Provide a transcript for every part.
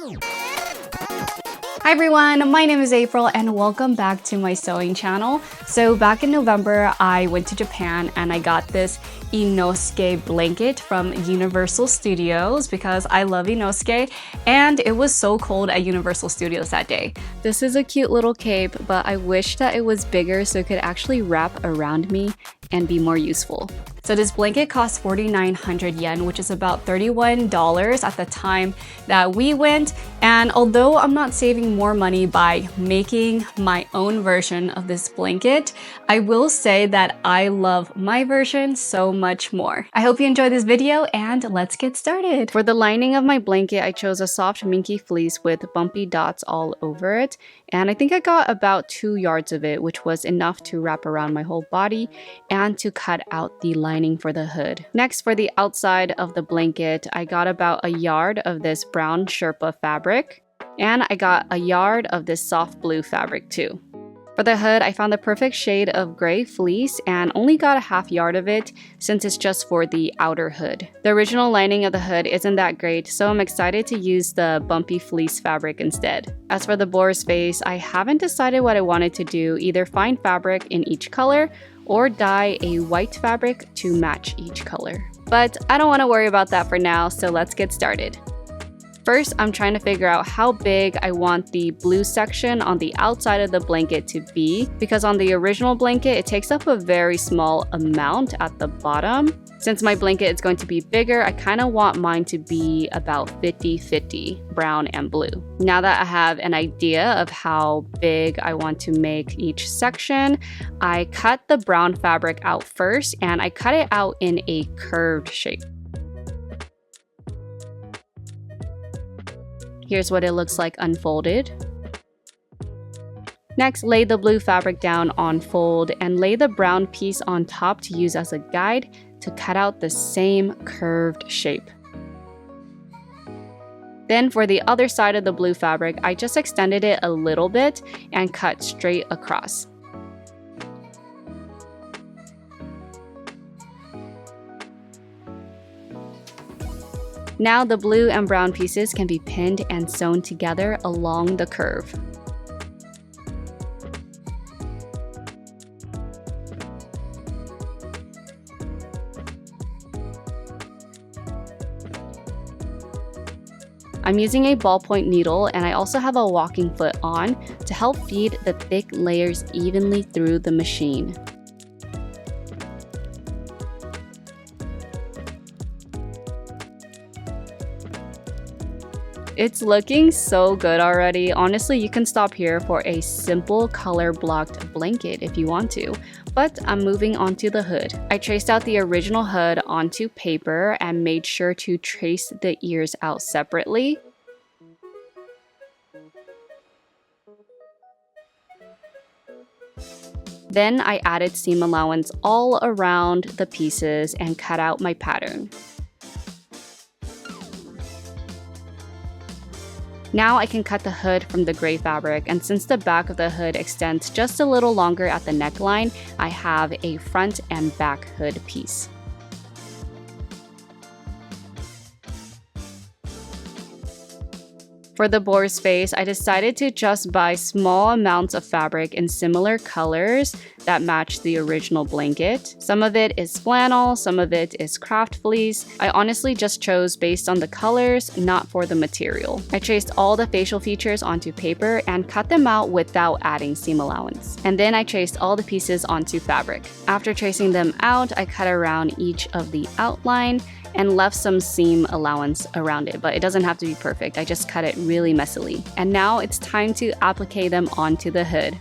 Hi everyone, my name is April and welcome back to my sewing channel. So back in November, I went to Japan and I got this Inosuke blanket from Universal Studios because I love Inosuke and it was so cold at Universal Studios that day. This is a cute little cape, but I wish that it was bigger so it could actually wrap around me and be more useful. So this blanket cost 4,900 yen, which is about $31 at the time that we went. And although I'm not saving more money by making my own version of this blanket, I will say that I love my version so much more. I hope you enjoyed this video and let's get started. For the lining of my blanket, I chose a soft minky fleece with bumpy dots all over it. And I think I got about 2 yards of it, which was enough to wrap around my whole body and to cut out the lining for the hood. Next, for the outside of the blanket, I got about a yard of this brown Sherpa fabric, and I got a yard of this soft blue fabric too. For the hood, I found the perfect shade of gray fleece and only got a half yard of it since it's just for the outer hood. The original lining of the hood isn't that great, so I'm excited to use the bumpy fleece fabric instead. As for the boar's face, I haven't decided what I wanted to do, either find fabric in each color or dye a white fabric to match each color. But I don't want to worry about that for now, so let's get started. First, I'm trying to figure out how big I want the blue section on the outside of the blanket to be, because on the original blanket, it takes up a very small amount at the bottom. Since my blanket is going to be bigger, I kind of want mine to be about 50-50, brown and blue. Now that I have an idea of how big I want to make each section, I cut the brown fabric out first, and I cut it out in a curved shape. Here's what it looks like unfolded. Next, lay the blue fabric down on fold and lay the brown piece on top to use as a guide to cut out the same curved shape. Then for the other side of the blue fabric, I just extended it a little bit and cut straight across. Now the blue and brown pieces can be pinned and sewn together along the curve. I'm using a ballpoint needle and I also have a walking foot on to help feed the thick layers evenly through the machine. It's looking so good already. Honestly, you can stop here for a simple color blocked blanket if you want to, but I'm moving on to the hood. I traced out the original hood onto paper and made sure to trace the ears out separately. Then I added seam allowance all around the pieces and cut out my pattern. Now I can cut the hood from the gray fabric, and since the back of the hood extends just a little longer at the neckline, I have a front and back hood piece. For the boar's face, I decided to just buy small amounts of fabric in similar colors that match the original blanket. Some of it is flannel, some of it is craft fleece. I honestly just chose based on the colors, not for the material. I traced all the facial features onto paper and cut them out without adding seam allowance. And then I traced all the pieces onto fabric. After tracing them out, I cut around each of the outline and left some seam allowance around it, but it doesn't have to be perfect. I just cut it really messily. And now it's time to applique them onto the hood.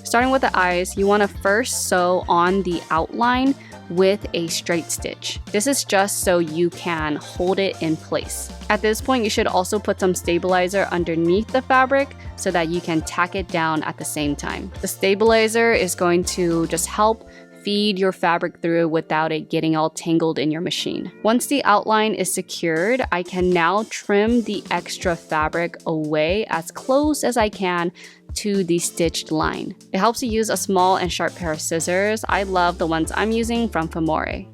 Starting with the eyes, you want to first sew on the outline with a straight stitch. This is just so you can hold it in place. At this point, you should also put some stabilizer underneath the fabric so that you can tack it down at the same time. The stabilizer is going to just help feed your fabric through without it getting all tangled in your machine. Once the outline is secured, I can now trim the extra fabric away as close as I can to the stitched line. It helps to use a small and sharp pair of scissors. I love the ones I'm using from Famore.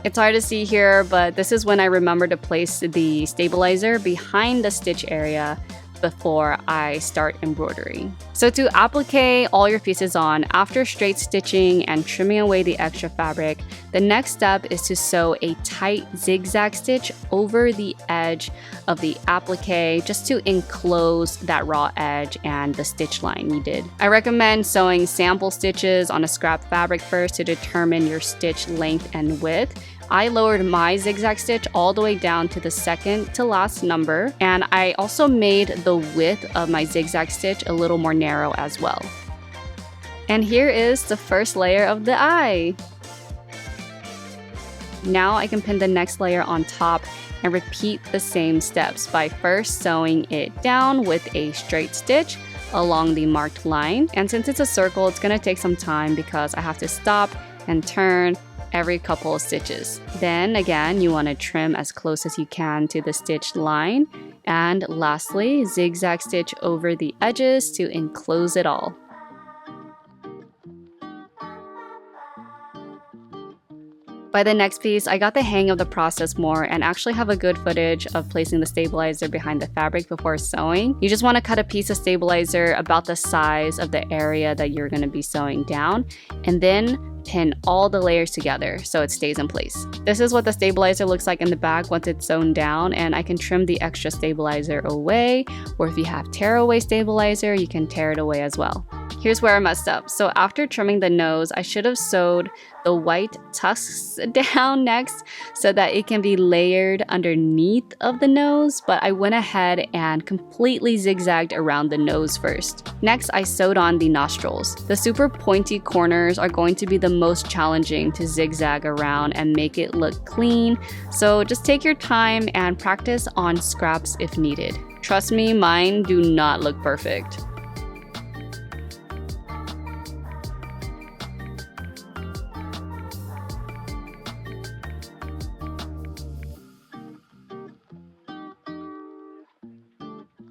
It's hard to see here, but this is when I remember to place the stabilizer behind the stitch area before I start embroidering. So to applique all your pieces on, after straight stitching and trimming away the extra fabric, the next step is to sew a tight zigzag stitch over the edge of the applique just to enclose that raw edge and the stitch line you did. I recommend sewing sample stitches on a scrap fabric first to determine your stitch length and width. I lowered my zigzag stitch all the way down to the second to last number, and I also made the width of my zigzag stitch a little more narrow as well. And here is the first layer of the eye. Now I can pin the next layer on top and repeat the same steps by first sewing it down with a straight stitch along the marked line. And since it's a circle, it's gonna take some time because I have to stop and turn every couple of stitches. Then again, you want to trim as close as you can to the stitch line. And lastly, zigzag stitch over the edges to enclose it all. By the next piece, I got the hang of the process more and actually have a good footage of placing the stabilizer behind the fabric before sewing. You just want to cut a piece of stabilizer about the size of the area that you're going to be sewing down, and then pin all the layers together so it stays in place. This is what the stabilizer looks like in the back once it's sewn down, and I can trim the extra stabilizer away, or if you have tear away stabilizer, you can tear it away as well. Here's where I messed up. So after trimming the nose, I should have sewed the white tusks down next so that it can be layered underneath of the nose, but I went ahead and completely zigzagged around the nose first. Next, I sewed on the nostrils. The super pointy corners are going to be the most challenging to zigzag around and make it look clean, so just take your time and practice on scraps if needed. Trust me, mine do not look perfect.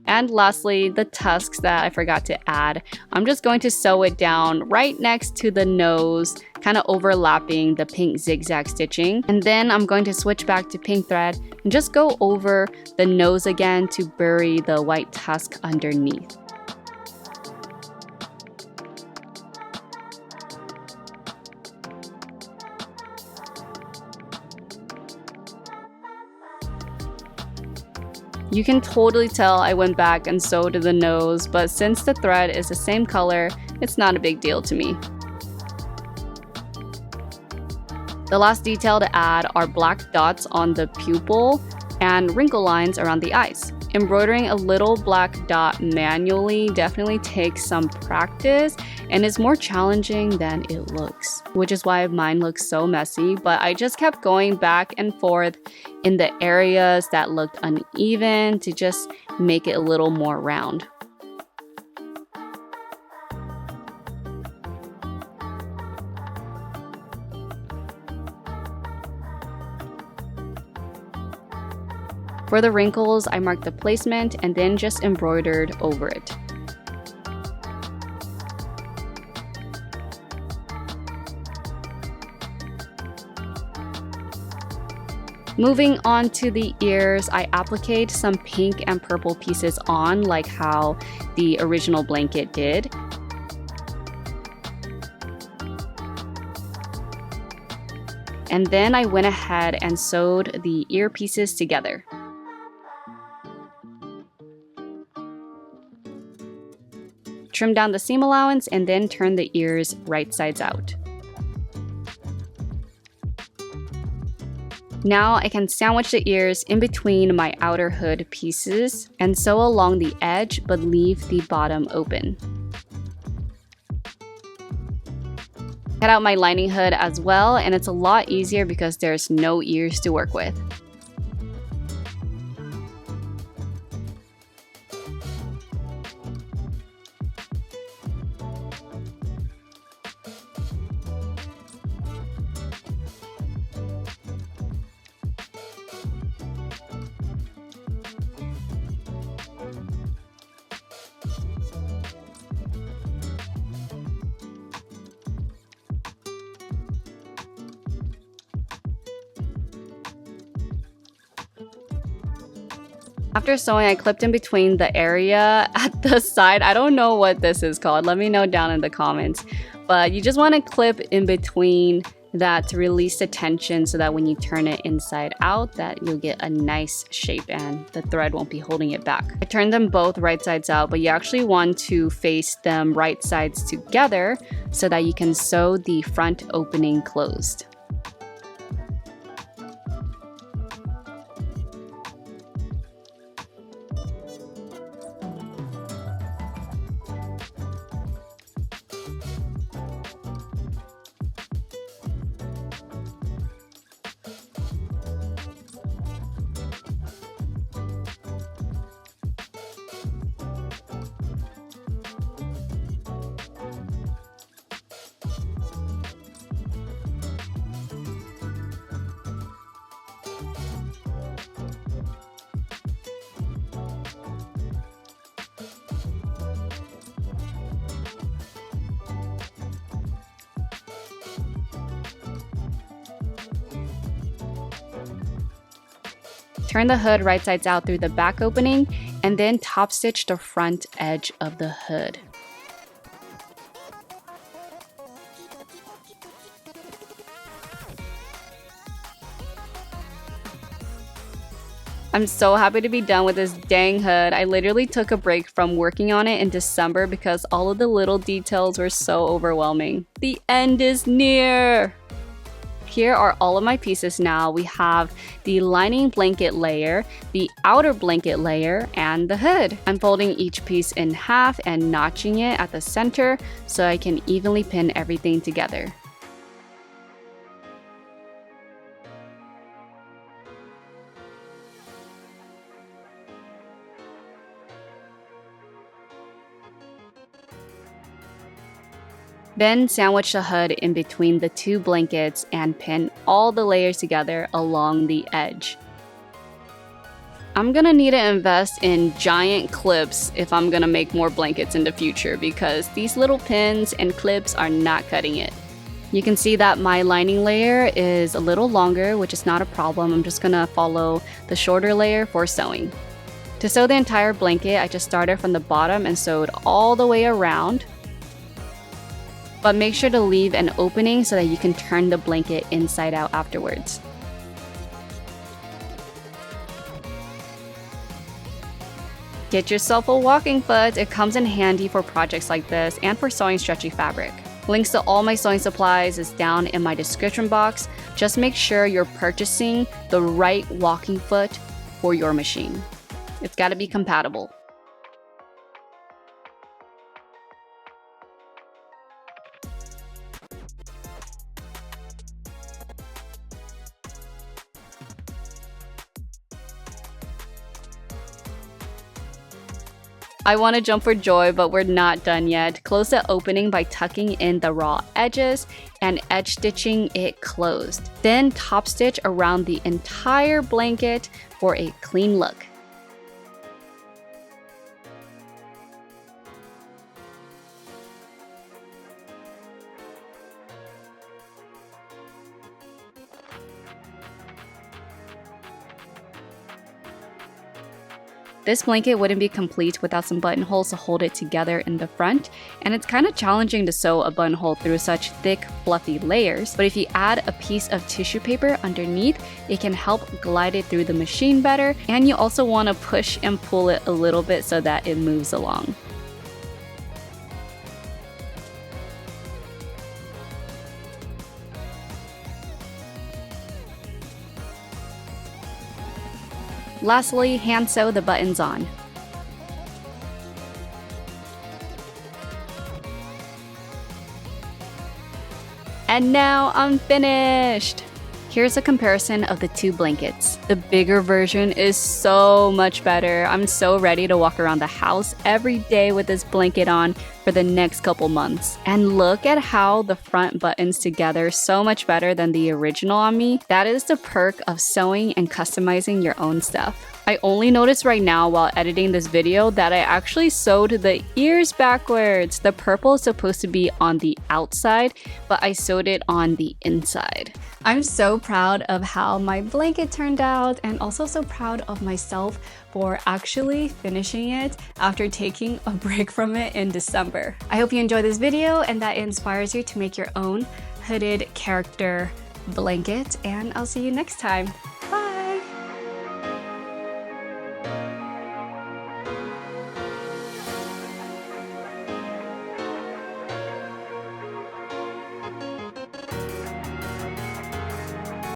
And lastly, the tusks that I forgot to add. I'm just going to sew it down right next to the nose, kind of overlapping the pink zigzag stitching. And then I'm going to switch back to pink thread and just go over the nose again to bury the white tusk underneath. You can totally tell I went back and sewed the nose, but since the thread is the same color, it's not a big deal to me. The last detail to add are black dots on the pupil and wrinkle lines around the eyes. Embroidering a little black dot manually definitely takes some practice and is more challenging than it looks, which is why mine looks so messy, but I just kept going back and forth in the areas that looked uneven to just make it a little more round. For the wrinkles, I marked the placement and then just embroidered over it. Moving on to the ears, I appliqued some pink and purple pieces on like how the original blanket did. And then I went ahead and sewed the ear pieces together. Trim down the seam allowance and then turn the ears right sides out. Now I can sandwich the ears in between my outer hood pieces and sew along the edge but leave the bottom open. Cut out my lining hood as well, and it's a lot easier because there's no ears to work with. After sewing, I clipped in between the area at the side. I don't know what this is called. Let me know down in the comments. But you just want to clip in between that to release the tension so that when you turn it inside out, that you'll get a nice shape and the thread won't be holding it back. I turned them both right sides out, but you actually want to face them right sides together so that you can sew the front opening closed. Turn the hood right sides out through the back opening and then top stitch the front edge of the hood. I'm so happy to be done with this dang hood. I literally took a break from working on it in December because all of the little details were so overwhelming. The end is near! Here are all of my pieces now. We have the lining blanket layer, the outer blanket layer, and the hood. I'm folding each piece in half and notching it at the center so I can evenly pin everything together. Then sandwich the hood in between the two blankets and pin all the layers together along the edge. I'm gonna need to invest in giant clips if I'm gonna make more blankets in the future because these little pins and clips are not cutting it. You can see that my lining layer is a little longer, which is not a problem. I'm just gonna follow the shorter layer for sewing. To sew the entire blanket, I just started from the bottom and sewed all the way around. But make sure to leave an opening so that you can turn the blanket inside out afterwards. Get yourself a walking foot. It comes in handy for projects like this and for sewing stretchy fabric. Links to all my sewing supplies is down in my description box. Just make sure you're purchasing the right walking foot for your machine. It's got to be compatible. I want to jump for joy, but we're not done yet. Close the opening by tucking in the raw edges and edge stitching it closed. Then top stitch around the entire blanket for a clean look. This blanket wouldn't be complete without some buttonholes to hold it together in the front, and it's kind of challenging to sew a buttonhole through such thick, fluffy layers, but if you add a piece of tissue paper underneath, it can help glide it through the machine better, and you also want to push and pull it a little bit so that it moves along. Lastly, hand sew the buttons on. And now I'm finished! Here's a comparison of the two blankets. The bigger version is so much better. I'm so ready to walk around the house every day with this blanket on for the next couple months. And look at how the front buttons together so much better than the original on me. That is the perk of sewing and customizing your own stuff. I only noticed right now while editing this video that I actually sewed the ears backwards. The purple is supposed to be on the outside, but I sewed it on the inside. I'm so proud of how my blanket turned out, and also so proud of myself for actually finishing it after taking a break from it in December. I hope you enjoyed this video and that it inspires you to make your own hooded character blanket, and I'll see you next time.